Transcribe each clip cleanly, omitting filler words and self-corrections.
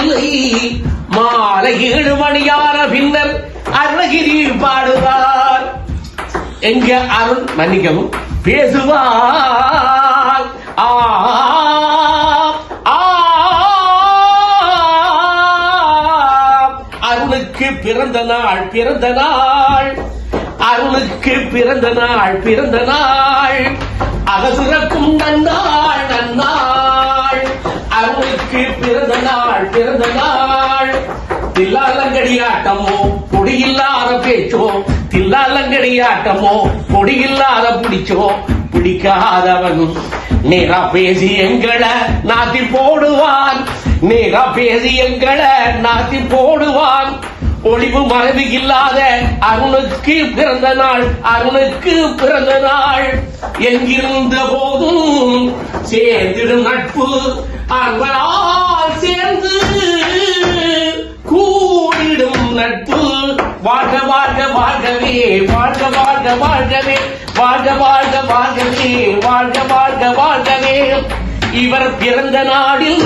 இல்லை. மாலை 7 மணியான பின்னர் அருணகிரி பாடுவார். எங்க அருண் மன்னிக்கவும் பேசுவார். அருணுக்கு பிறந்த நாள் பிறந்த நாள், அருணுக்கு பிறந்த நாள் பிறந்த நாள், அகசுரக்கும் நன்னாள் நன்னாள், அருணுக்கு பிறந்த நாள் பிறந்த நாள். தில்லாலங்கடியாட்டமோ பொடியில்லாத பேச்சோ, தில்லாலங்கடியாட்டமோ பொடியில்லாத பிடிச்சோ, பிடிக்காதவன் நேரா பேசி எங்களை நாத்தி போடுவான், நேரா பேசி எங்களை நாத்தி போடுவான். ஒளிவு மறைவு இல்லாத அருணுக்கு பிறந்த நாள், அருணுக்கு பிறந்த நாள். எங்கிருந்த போதும் சேர்ந்திடும் நட்பு அன்பரால் சேர்ந்து கூடிடும் நட்பு. வாழ்க வாழ்க வாழ்கவே, வாழ்க வாழ்க வாழ்கவே, வாழ்க வாழ்க வாழ்கவே, வாழ்க வாழ்க வாழ்கவே. இவர் பிறந்த நாளில்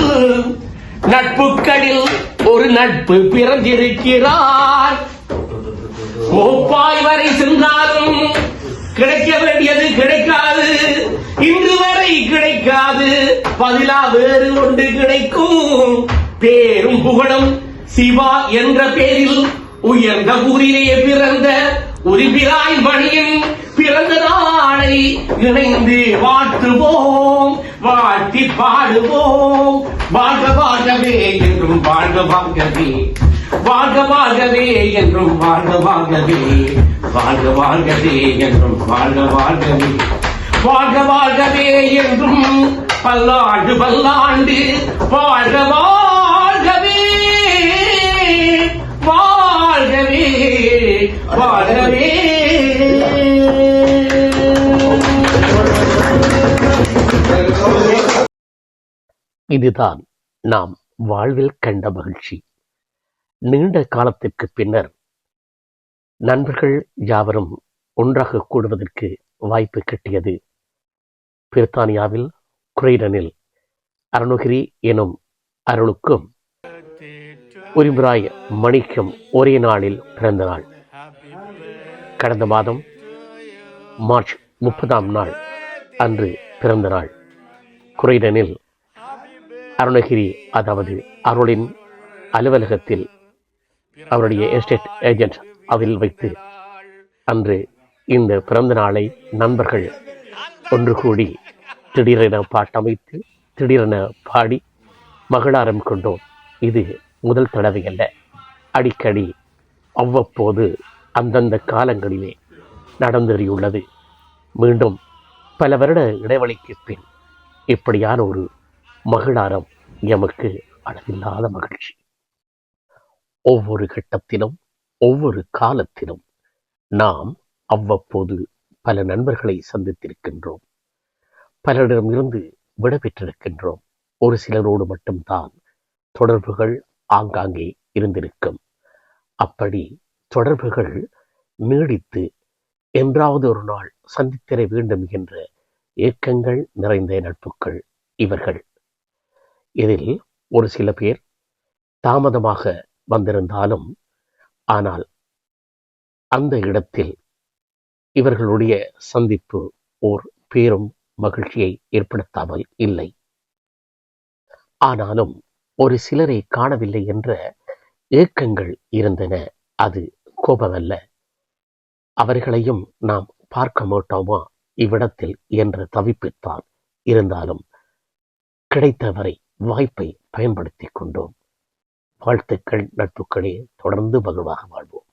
நட்புக்களில் ஒரு நட்பு பிறந்திருக்கிறார். கோப்பாய் வரை சென்றாலும் கிடைக்க வேண்டியது கிடைக்காது, இன்று வரை கிடைக்காது, பதிலா வேறு ஒன்று கிடைக்கும். பேரும் புகழும் சிவா என்ற பேரில் உயர்ந்த ஊரிலே பிறந்த உரிபிராய் மணியின் பிறந்த நாளை இணைந்து வாழ்த்துவோம், வாழ்த்தி பாடுவோம். வாழ்க வாழ்கவே என்றும் வாழ்க வாழ்கவே, வாழ்க வாழ்கவே என்றும் வாழ்க வாழ்கவே, வாழ்க வாழ்கவே என்றும் வாழ்க வாழ்கவே, வாழ்க வாழ்கவே என்றும் பல்லாண்டு பல்லாண்டு வாழ்க வாழ்கவே, வாழ்கவே வாழ்கவே. இதுதான் நாம் வாழ்வில் கண்ட மகிழ்ச்சி. நீண்ட காலத்திற்கு பின்னர் நண்பர்கள் யாவரும் ஒன்றாக கூடுவதற்கு வாய்ப்பு கிட்டியது. பிரித்தானியாவில் குரைடனில் அருணகிரி எனும் அருளுக்கும் உரிபிராய் மணிக்கும் ஒரே நாளில் பிறந்த நாள். கடந்த மாதம் மார்ச் 30ஆம் நாள் அன்று பிறந்த நாள். குரைடனில் அருணகிரி, அதாவது அருளின் அலுவலகத்தில் அவருடைய எஸ்டேட் ஏஜென்ட் அதில் வைத்து அன்று இந்த பிறந்த நாளை நண்பர்கள் ஒன்று கூடி திடீரென பாட்டமைத்து திடீரென பாடி மகிழாரம் கொண்டோம். இது முதல் தடவை அல்ல, அடிக்கடி அவ்வப்போது அந்தந்த காலங்களிலே நடந்தேறியுள்ளது. மீண்டும் பல வருட இடைவெளிக்கு பின் இப்படியான ஒரு மகிழாரம் எமக்கு அளவில்லாத மகிழ்ச்சி. ஒவ்வொரு கட்டத்திலும் ஒவ்வொரு காலத்திலும் நாம் அவ்வப்போது பல நண்பர்களை சந்தித்திருக்கின்றோம், பலரிடமிருந்து விடைபெற்றிருக்கின்றோம். ஒரு சிலரோடு மட்டும்தான் தொடர்புகள் ஆங்காங்கே இருந்திருக்கும். அப்படி தொடர்புகள் நீடித்து என்றாவது ஒரு நாள் சந்தித்திட வேண்டும் என்ற ஏக்கங்கள் நிறைந்த நட்புகள் இவர்கள். இதில் ஒரு சில பேர் தாமதமாக வந்திருந்தாலும், ஆனால் அந்த இடத்தில் இவர்களுடைய சந்திப்பு ஓர் பேரும் மகிழ்ச்சியை ஏற்படுத்தாமல் இல்லை. ஆனாலும் ஒரு சிலரை காணவில்லை என்ற ஏக்கங்கள் இருந்தன. அது கோபமல்ல. அவர்களையும் நாம் பார்க்க மாட்டோமா இவ்விடத்தில் என்ற தவிப்புத்தான். இருந்தாலும் கிடைத்தவரை வாய்ப்பை பயன்படுத்திக் கொண்டோம். வாழ்த்துக்கள் நட்புகளே, தொடர்ந்து மகிழ்வாக வாழ்வோம்.